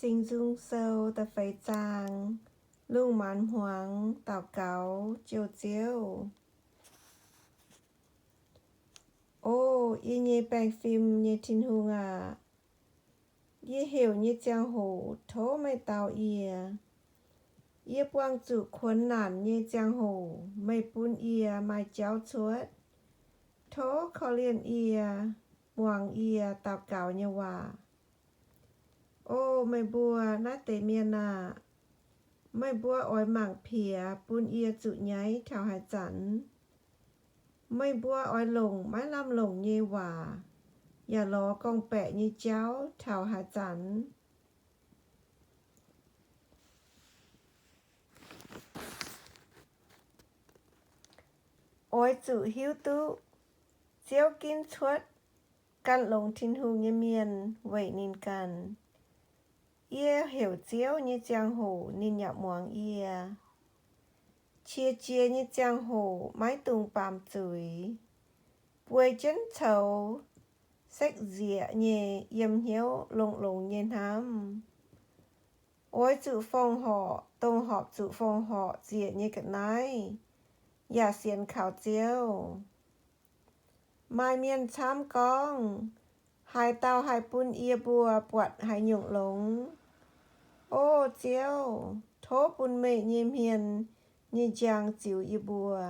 Sinh dung sâu ta phải chàng Lung mãn hoang tào cáo chiều chiều. Ô, y nhé bạch phim nhé thiên hương à. Y hiểu nhé giang hồ thố mày tào y. Y quang chủ khuôn nản nhé giang hồ mày bún y mày cháu chuốt. Thố khó liên y muang y tào cáo nhé hòa. Ô, mày bùa nát tế miên à. Mày bùa oi mảng phìa bún y chủ nháy thảo hải chắn. Mày bùa oi lồng mái lam lồng nhê hòa.อย่าล้อกองแปะยี่เจ้าแถวหาจันโอ้ยจุหิวตุเจียวกินชวดกันลงทินหูเงียเมียนไว้นินกันเอี้ยเหี่ยวเจียวยี่จางหูนินหยับหมวงเอี้ยเชียเจียยี่จางหูไม้ตุงปามจุยป่วยจนเฉาsách dịa nhẹ yếm hiếu lồng lồng nhiên hám ôi chữ phong họ tông họp chữ phong họ dịa như cái nàyอย่าเสียนข่าวเจียวmai miên chám con hai tao hai pun ia bùa quạt hai nhụng lống ô chiếu thố pun mẹ nhiêm hiền như giang chịu ia bùa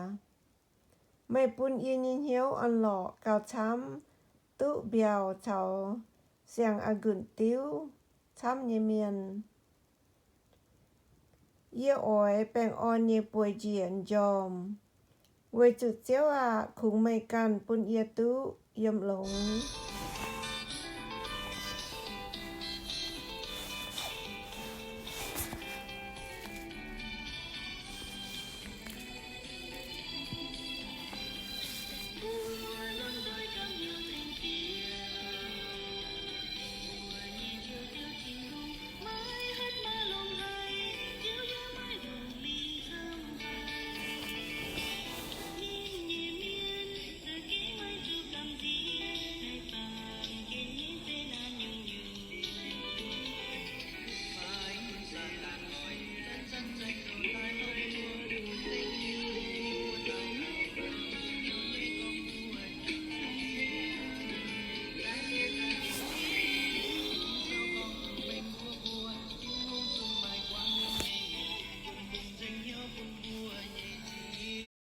mẹ pun ia nhìn hiếu ăn lọ cào chám tụ bèo cháu giang à gửn tiếu chám nhiêm hiền ia oi bèng on nhiê bùi diện dòm với chữ chiếu à khung mây can pun ia tú yếm lống